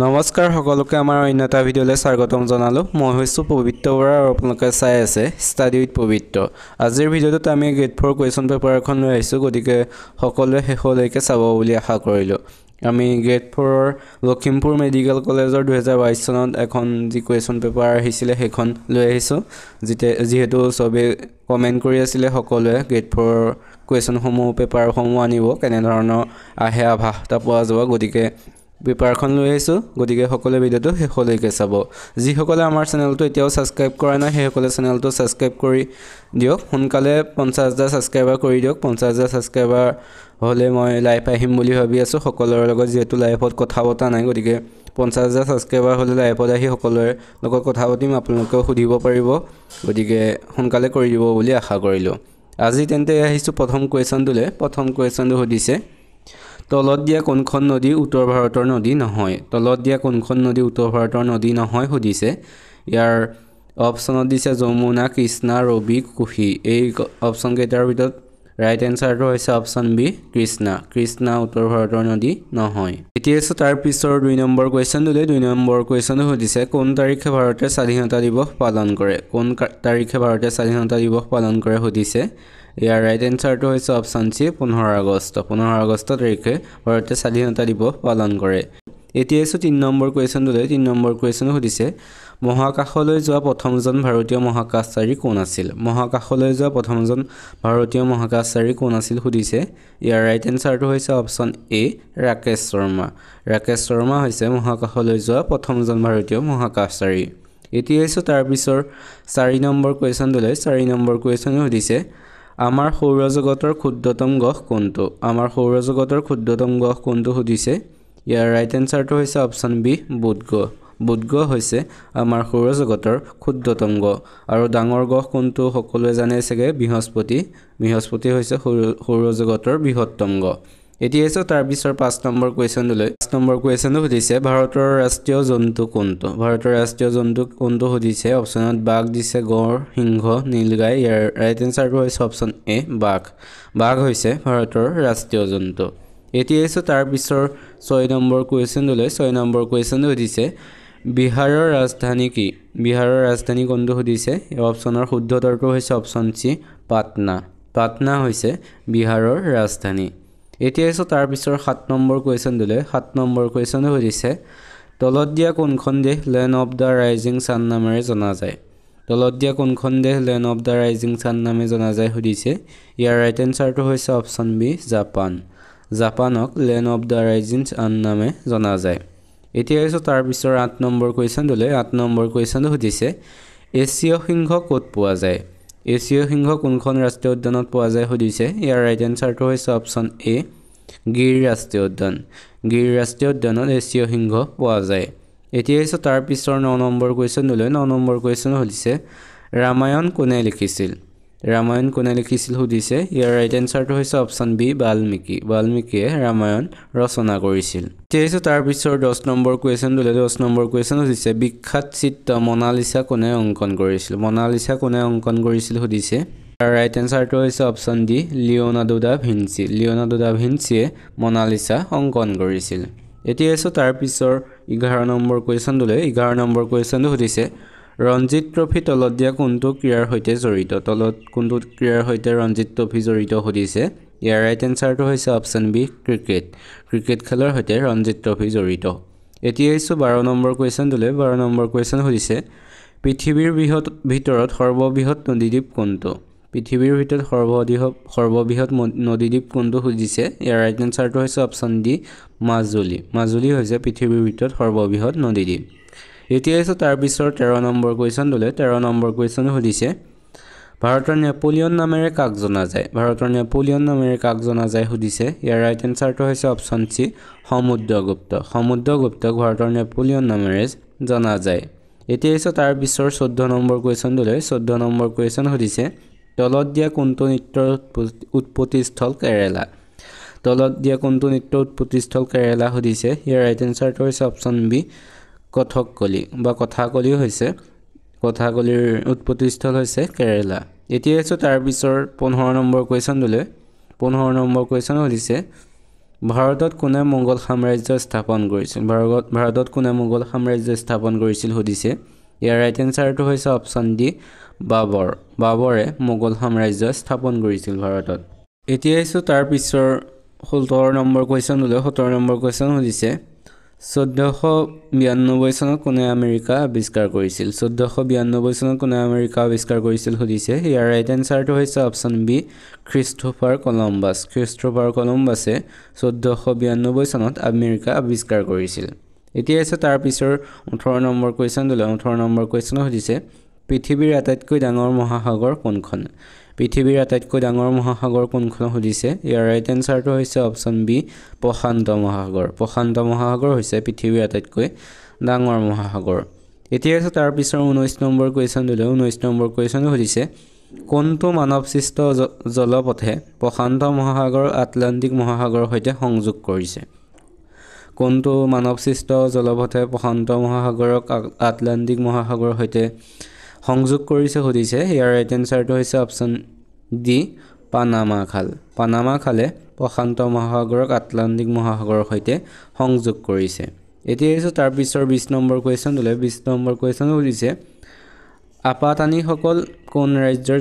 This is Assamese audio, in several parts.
নমস্কাৰ সকলোকে আমাৰ অন্য এটা ভিডিঅ'লৈ স্বাগতম জনালোঁ। মই হৈছোঁ পবিত্ৰ বৰা আৰু আপোনালোকে চাই আছে ষ্টাডি উইথ পবিত্ৰ। আজিৰ ভিডিঅ'টোত আমি গ্ৰেড 4 কুৱেশ্যন পেপাৰ এখন লৈ আহিছোঁ, গতিকে সকলোৱে শেষলৈকে চাব বুলি আশা কৰিলোঁ। আমি গ্ৰেড 4ৰ লখিমপুৰ মেডিকেল কলেজৰ 2022 চনত এখন যি কুৱেশ্যন পেপাৰ আহিছিলে সেইখন লৈ আহিছোঁ। যিহেতু চবেই কমেণ্ট কৰি আছিলে সকলোৱে গ্ৰেড 4ৰ কুৱেশ্যনসমূহ পেপাৰসমূহ আনিব, কেনেধৰণৰ আহে আভাস এটা পোৱা যাব, গতিকে পেপাৰখন লৈ আহিছোঁ। গতিকে সকলোৱে ভিডিঅ'টো শেষলৈকে চাব। যিসকলে আমাৰ চেনেলটো এতিয়াও ছাবস্ক্ৰাইব কৰা নাই সেইসকলে চেনেলটো ছাবস্ক্ৰাইব কৰি দিয়ক। সোনকালে 50,000 ছাবস্ক্ৰাইবাৰ কৰি দিয়ক। 50,000 ছাবস্ক্ৰাইবাৰ হ'লে মই লাইভ আহিম বুলি ভাবি আছোঁ সকলোৰে লগত, যিহেতু লাইভত কথা পতা নাই। গতিকে 50,000 ছাবস্ক্ৰাইবাৰ হ'লে লাইভত আহি সকলোৰে লগত কথা পাতিম, আপোনালোকেও সুধিব পাৰিব। গতিকে সোনকালে কৰি দিব বুলি আশা কৰিলোঁ। আজি তেন্তে আহিছোঁ প্ৰথম কুৱেশ্যনটোলৈ। প্ৰথম কুৱেশ্যনটো সুধিছে, তলত দিয়া কোনখন নদী উত্তৰ ভাৰতৰ নদী নহয়? তলত দিয়া কোনখন নদী উত্তৰ ভাৰতৰ নদী নহয় সুধিছে। ইয়াৰ অপশ্যনত দিছে যমুনা, কৃষ্ণা, ৰবি, কোশি। এই অপশ্যনকেইটাৰ ভিতৰত ৰাইট এনচাৰটো হৈছে অপশ্যন বি, কৃষ্ণা। কৃষ্ণা উত্তৰ ভাৰতৰ নদী নহয়। এতিয়া আছোঁ তাৰ পিছৰ 2 নম্বৰ কুৱেশ্যনটোলৈ। 2 নম্বৰ কুৱেশ্যনটো সুধিছে, কোন তাৰিখে ভাৰতে স্বাধীনতা দিৱস পালন কৰে? কোন তাৰিখে ভাৰতে স্বাধীনতা দিৱস পালন কৰে সুধিছে। ইয়াৰ ৰাইট এনচাৰটো হৈছে অপশ্যন চি, 15 আগষ্ট। 15 আগষ্ট তাৰিখে ভাৰতে স্বাধীনতা দিৱস পালন কৰে। এতিয়া আছোঁ 3 নম্বৰ কুৱেশ্যনটোলৈ। 3 নম্বৰ কুৱেশ্যনটো সুধিছে, মহাকাশলৈ যোৱা প্ৰথমজন ভাৰতীয় মহাকাশচাৰী কোন আছিল? মহাকাশলৈ যোৱা প্ৰথমজন ভাৰতীয় মহাকাশচাৰী কোন আছিল সুধিছে। ইয়াৰ ৰাইট এনচাৰটো হৈছে অপশ্যন এ, ৰাকেশ শৰ্মা। ৰাকেশ শৰ্মা হৈছে মহাকাশলৈ যোৱা প্ৰথমজন ভাৰতীয় মহাকাশচাৰী। এতিয়া আছোঁ তাৰ পিছৰ 4 নম্বৰ কুৱেশ্যনটোলৈ। 4 নম্বৰ কুৱেশ্যনটো সুধিছে, আমাৰ সৌৰজগতৰ ক্ষুদ্ৰতম গ্ৰহ কোনটো? আমাৰ সৌৰজগতৰ ক্ষুদ্ৰতম গ্ৰহ কোনটো সুধিছে। ইয়াৰ ৰাইট এনচাৰটো হৈছে অপশ্যন বি, বুধ গ্ৰহ। বুধ গ্ৰহ হৈছে আমাৰ সৌৰজগতৰ ক্ষুদ্ৰতম গ্ৰহ। আৰু ডাঙৰ গ্ৰহ কোনটো সকলোৱে জানে চাগে, বৃহস্পতি। বৃহস্পতি হৈছে সৌৰজগতৰ বৃহত্তম গ্ৰহ। এতিয়া আছোঁ তাৰ পিছৰ 5 নম্বৰ কুৱেশ্যনটোলৈ। 5 নম্বৰ কুৱেশ্যনটো সুধিছে, ভাৰতৰ ৰাষ্ট্ৰীয় জন্তু কোনটো? ভাৰতৰ ৰাষ্ট্ৰীয় জন্তু কোনটো সুধিছে। অপশ্যনত বাঘ দিছে, গড়, সিংহ, নীলগাই। ইয়াৰ ৰাইট এনচাৰটো হৈছে অপশ্যন এ, বাঘ। বাঘ হৈছে ভাৰতৰ ৰাষ্ট্ৰীয় জন্তু। এতিয়া আছোঁ তাৰ পিছৰ 6 নম্বৰ কুৱেশ্যনটোলৈ। 6 নম্বৰ কুৱেশ্যনটো সুধিছে, বিহাৰৰ ৰাজধানী কি? বিহাৰৰ ৰাজধানী কোনটো সুধিছে। এই অপশ্যনৰ শুদ্ধ উত্তৰটো হৈছে অপশ্যন চি, পাটনা। পাটনা হৈছে বিহাৰৰ ৰাজধানী। এতিয়া আছোঁ তাৰ পিছৰ 7 নম্বৰ কুৱেশ্যনটোলৈ। 7 নম্বৰ কুৱেশ্যনটো সুধিছে, তলত দিয়া কোনখন দেশ land of the rising sun নামেৰে জনা যায়? তলত দিয়া কোনখন দেশ land of the rising sun নামে জনা যায় সুধিছে। ইয়াৰ ৰাইট এনচাৰটো হৈছে অপশ্যন বি, জাপান। জাপানক land of the rising sun নামে জনা যায়। এতিয়া আছোঁ তাৰ পিছৰ 8 নম্বৰ কুৱেশ্যনটোলৈ। 8 নম্বৰ কুৱেশ্যনটো সুধিছে, এছীয় সিংহ ক'ত পোৱা যায়? এছীয় সিংহ কোনখন ৰাষ্ট্ৰীয় উদ্যানত পোৱা যায় সুধিছে। ইয়াৰ ৰাইট এনচাৰটো হৈছে অপশ্যন এ, গিৰ ৰাষ্ট্ৰীয় উদ্যান। গিৰ ৰাষ্ট্ৰীয় উদ্যানত এছীয় সিংহ পোৱা যায়। এতিয়া আছোঁ তাৰ পিছৰ 9 নম্বৰ কুৱেশ্যনটোলৈ। 9 নম্বৰ কুৱেশ্যন সুধিছে, ৰামায়ণ কোনে লিখিছিল? ৰামায়ণ কোনে লিখিছিল সুধিছে। ইয়াৰ ৰাইট এনচাৰটো হৈছে অপশ্যন বি, বাল্মীকি। বাল্মীকিয়ে ৰামায়ণ ৰচনা কৰিছিল। এতিয়া আছোঁ তাৰ পিছৰ 10 নম্বৰ কুৱেশ্যনটোলৈ। 10 নম্বৰ কুৱেশ্যন সুধিছে, বিখ্যাত চিত্ৰ মনালিছা কোনে অংকন কৰিছিল? মনালিছা কোনে অংকন কৰিছিল সুধিছে। ইয়াৰ ৰাইট এনচাৰটো হৈছে option D, Leonardo da Vinci. Leonardo da ভিঞ্চিয়ে মনালিছা অংকন কৰিছিল। এতিয়া আছোঁ তাৰ পিছৰ 11 নম্বৰ কুৱেশ্যনটোলৈ। 11 নম্বৰ কুৱেশ্যনটো সুধিছে, ৰঞ্জী ট্ৰফী তলত দিয়া কোনটো ক্ৰীড়াৰ সৈতে জড়িত? তলত কোনটো ক্ৰীড়াৰ সৈতে ৰঞ্জী ট্ৰফী জড়িত সুধিছে। ইয়াৰ ৰাইট এনচাৰটো হৈছে অপশ্যন বি, ক্ৰিকেট। ক্ৰিকেট খেলৰ সৈতে ৰঞ্জী ট্ৰফী জড়িত। এতিয়া আহিছোঁ 12 নম্বৰ কুৱেশ্যনটোলৈ। 12 নম্বৰ কুৱেশ্যন সুধিছে, পৃথিৱীৰ ভিতৰত সৰ্ববৃহৎ নদীদ্বীপ কোনটো? পৃথিৱীৰ ভিতৰত সৰ্ববৃহৎ নদীদ্বীপ কোনটো সুধিছে। ইয়াৰ ৰাইট এনচাৰটো হৈছে অপশ্যন ডি, মাজুলী। মাজুলী হৈছে পৃথিৱীৰ ভিতৰত সৰ্ববৃহৎ নদীদ্বীপ। এতিয়া আছোঁ তাৰ পিছৰ 13 নম্বৰ কুৱেশ্যনটোলৈ। 13 নম্বৰ কুৱেশ্যন সুধিছে, ভাৰতৰ নেপোলিয়ন নামেৰে কাক জনা যায়? ভাৰতৰ নেপোলিয়ন নামেৰে কাক জনা যায় সুধিছে। ইয়াৰ ৰাইট এনচাৰটো হৈছে অপশ্যন চি, সমুদ্ৰগুপ্ত। সমুদ্ৰগুপ্তক ভাৰতৰ নেপোলিয়ন নামেৰে জনা যায়। এতিয়া আছোঁ তাৰ পিছৰ 14 নম্বৰ কুৱেশ্যনটোলৈ। 14 নম্বৰ কুৱেশ্যন সুধিছে, তলত দিয়া কোনটো নৃত্যৰ উৎপত্তিস্থল কেৰেলা? তলত দিয়া কোনটো নৃত্যৰ উৎপত্তিস্থল কেৰেলা সুধিছে। ইয়াৰ ৰাইট এনচাৰটো হৈছে অপশ্যন বি, কথকলি বা কথাকলি হৈছে কথাকলিৰ উৎপত্তিস্থল হৈছে কেৰেলা। এতিয়া আছোঁ তাৰ পিছৰ 15 নম্বৰ কুৱেশ্যনটোলৈ। 15 নম্বৰ কুৱেশ্যন সুধিছে, ভাৰতত কোনে মোগল সাম্ৰাজ্য স্থাপন কৰিছিল ভাৰতত কোনে মোগল সাম্ৰাজ্য স্থাপন কৰিছিল সুধিছে ইয়াৰ ৰাইট এনসাৰটো হৈছে অপচন ডি বাবৰে মোগল সাম্ৰাজ্য স্থাপন কৰিছিল ভাৰতত এতিয়া আহিছো তাৰ পিছৰ 17 নম্বৰ কোৱেশ্চনলৈ 17 নম্বৰ কোৱেশ্চন সুধিছে 1492 চনত কোনে আমেৰিকা আৱিষ্কাৰ কৰিছিল 1492 চনত কোনে আমেৰিকা আৱিষ্কাৰ কৰিছিল সুধিছে ইয়াৰ ৰাইট এনসাৰটো হৈছে অপচন বি ক্ৰিষ্টোফাৰ কলম্বাছে 1492 চনত আমেৰিকা আৱিষ্কাৰ কৰিছিল এতিয়া আছে তাৰ পিছৰ 18 নম্বৰ কোৱেশ্চনলৈ 18 নম্বৰ কোৱেশ্চন সুধিছে পৃথিৱীৰ আটাইতকৈ ডাঙৰ মহাসাগৰ কোনখন পৃথিৱীৰ আটাইতকৈ ডাঙৰ মহাসাগৰ কোনখন সুধিছে ইয়াৰ ৰাইট এনসাৰটো হৈছে অপচন বি প্ৰশান্ত মহাসাগৰ হৈছে পৃথিৱীৰ আটাইতকৈ ডাঙৰ মহাসাগৰ এতিয়া আছে তাৰ পিছৰ 19 নম্বৰ কোৱেশ্চনলৈ 19 নম্বৰ কোৱেশ্চন সুধিছে কোনটো মানৱসৃষ্ট জলপথে প্ৰশান্ত মহাসাগৰ আটলান্টিক মহাসাগৰৰ সৈতে সংযোগ কৰিছে কোনটো মানৱসৃষ্ট জলপথে প্ৰশান্ত মহাসাগৰক আটলান্টিক মহাসাগৰৰ সৈতে সংযোগ কৰিছে সুধিছে ইয়াৰ ৰাইট এনসাৰটো হৈছে অপচন ডি পানামা খালে প্ৰশান্ত মহাসাগৰক আটলান্টিক মহাসাগৰৰ সৈতে সংযোগ কৰিছে এতিয়া আছে তাৰ পিছৰ 20 নম্বৰ কোৱেশ্চনলৈ 20 নম্বৰ কোৱেশ্চন সুধিছে আপাতানিসকল কোন ৰাজ্যৰ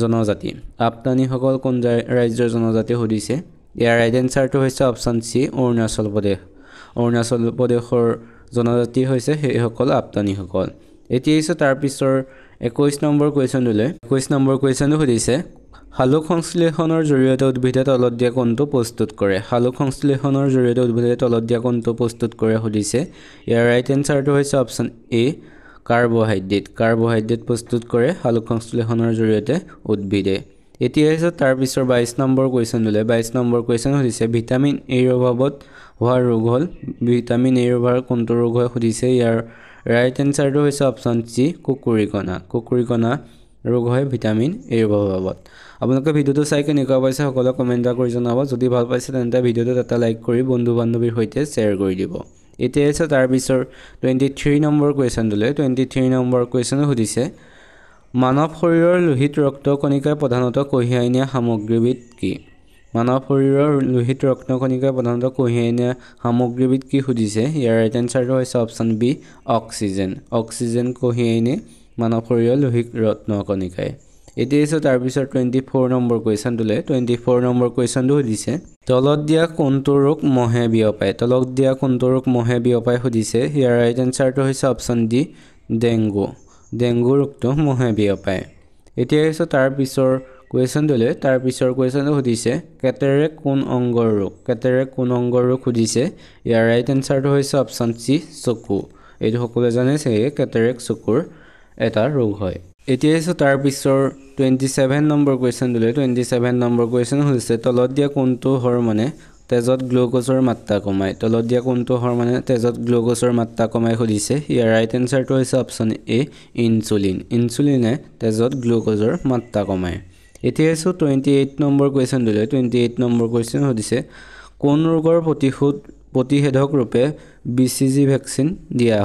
জনজাতি আপাতানিসকল কোন ৰাজ্যৰ জনজাতি সুধিছে ইয়াৰ ৰাইট এনসাৰটো হৈছে অপচন সি অৰুণাচল প্ৰদেশৰ জনজাতি হৈছে সেইসকল আপাতানিসকল এতিয়া আছে তাৰ পিছৰ 21 নম্বৰ কোৱেশ্চনলৈ 21 নম্বৰ কোৱেশ্চনটো সুধিছে হালুক সংশ্লেষণৰ জৰিয়তে উদ্ভিদে তলত দিয়া কোনটো প্ৰস্তুত কৰে হালুক সংশ্লেষণৰ জৰিয়তে উদ্ভিদে তলত দিয়া কোনটো প্ৰস্তুত কৰে সুধিছে ইয়াৰ ৰাইট এনসাৰটো হৈছে অপচন এ কাৰ্বহাইড্ৰেট প্ৰস্তুত কৰে হালুক সংশ্লেষণৰ জৰিয়তে উদ্ভিদে এতিয়া আছে তাৰ পিছৰ 22 নম্বৰ কোৱেশ্চনলৈ 22 নম্বৰ কোৱেশ্চন সুধিছে ভিটামিন এৰ অভাৱত হোৱা ৰোগ হ'ল ভিটামিন এৰ অভাৱ কোনটো ৰোগ হয় সুধিছে ইয়াৰ ৰাইট এনসাৰটো হৈছে অপচন সি কুকুৰিকণা ৰোগ হয় ভিটামিন এৰ অভাৱত আপোনালোকে ভিডিওটো চাই কেনেকুৱা পাইছে সকলো কমেন্ট কৰি জনাব যদি ভাল পাইছে তেন্তে ভিডিওটো এটা লাইক কৰি বন্ধু বান্ধৱীৰ সৈতে শ্বেয়াৰ কৰি দিব এতিয়া আছে তাৰ পিছৰ 23 নম্বৰ কোৱেশ্চনলৈ 23 নম্বৰ কোৱেশ্চন সুধিছে মানৱ শৰীৰৰ লোহিত ৰক্ত কণিকাই প্ৰধানতঃ কঢ়িয়াই নিয়া সামগ্ৰীবিধ কি মানৱ শৰীৰৰ লোহিত ৰক্ত কণিকাই প্ৰধানতঃ কঢ়িয়াই নিয়া সামগ্ৰীবিধ কি সুধিছে ইয়াৰ ৰাইট এনসাৰটো হৈছে অপচন বি অক্সিজেন কঢ়িয়াই নিয়ে মানৱ শৰীৰৰ লোহিত ৰত্ন কণিকাই এতিয়া আছে তাৰ পিছৰ 24 নম্বৰ কোৱেশ্চনটোলৈ 24 নম্বৰ কোৱেশ্চনটো সুধিছে তলত দিয়া কোনটো ৰোগ মহে বিয়পায় সুধিছে ইয়াৰ ৰাইট এনসাৰটো হৈছে অপচন ডি ডেংগু ৰোগটো মহে বিয়পায় এতিয়া আছে তাৰ পিছৰ কুৱেশ্যনটোলৈ তাৰ পিছৰ কুৱেশ্যনটো সুধিছে কেটেৰেক কোন অংগৰ ৰোগ সুধিছে ইয়াৰ ৰাইট এনসাৰটো হৈছে অপচন সি চকু এইটো সকলোৱে জানে চাগে কেটেৰেক চকুৰ এটা ৰোগ হয় এতিয়া আছে তাৰ পিছৰ 27 নম্বৰ কুৱেশ্যনটোলৈ 27 নম্বৰ কুৱেশ্যন হৈছে তলত দিয়া কোনটো হৰমনে তেজত গ্লুকোজৰ মাত্ৰা কমায় সুধিছে ইয়াৰ ৰাইট এনসাৰটো হৈছে অপচন এ ইনচুলিনে তেজত গ্লুকোজৰ মাত্ৰা কমায় এতিয়া আছে 28 নম্বৰ কুৱেশ্যনটোলৈ 28 নম্বৰ কুৱেশ্যন সুধিছে কোন ৰোগৰ প্ৰতিষেধক ৰূপে বিচিজি ভেকচিন দিয়া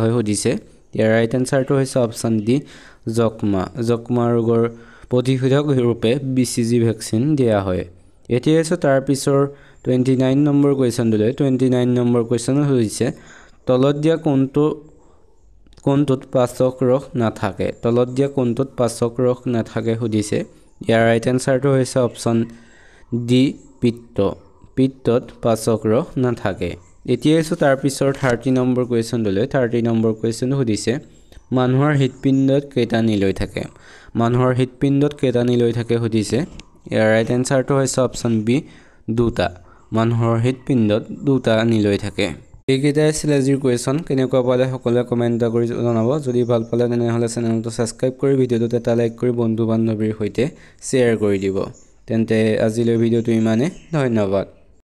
হয় সুধিছে ইয়াৰ ৰাইট এনসাৰটো হৈছে অপচন ডি যক্ষ্মা ৰোগৰ প্ৰতিষেধক ৰূপে বিচিজি ভেকচিন দিয়া হয় এতিয়া আছে তাৰ পিছৰ 29 নম্বৰ কুৱেশ্যনটোলৈ 29 নম্বৰ কুৱেশ্যন হৈছে তলত দিয়া কোনটোত পাচক ৰস নাথাকে সুধিছে ইয়াৰ ৰাইট এনসাৰটো হৈছে অপচন ডি পিত্তত পাচক ৰস নাথাকে এতিয়া আছে তাৰ পিছৰ 30 নম্বৰ কুৱেশ্যনটোলৈ 30 নম্বৰ কুৱেশ্যন সুধিছে মানুহৰ হৃদপিণ্ডত কেইটা নিলৈ থাকে সুধিছে ইয়াৰ ৰাইট এনসাৰটো হৈছে অপচন বি দুটা মানুহৰ হৃদপিণ্ডত দুটা নিলৈ থাকে এইকেইটাই আছিল আজিৰ কুৱেশ্যন কেনেকুৱা পালে সকলোৱে কমেন্ট কৰি জনাব যদি ভাল পালে তেনেহলে চেনেলটো সাবস্ক্ৰাইব কৰি ভিডিওটো এটা লাইক কৰি বন্ধু বান্ধৱীৰ সৈতে শ্বেয়াৰ কৰি দিব তেন্তে আজিলৈ ভিডিওটো ইমানে ধন্যবাদ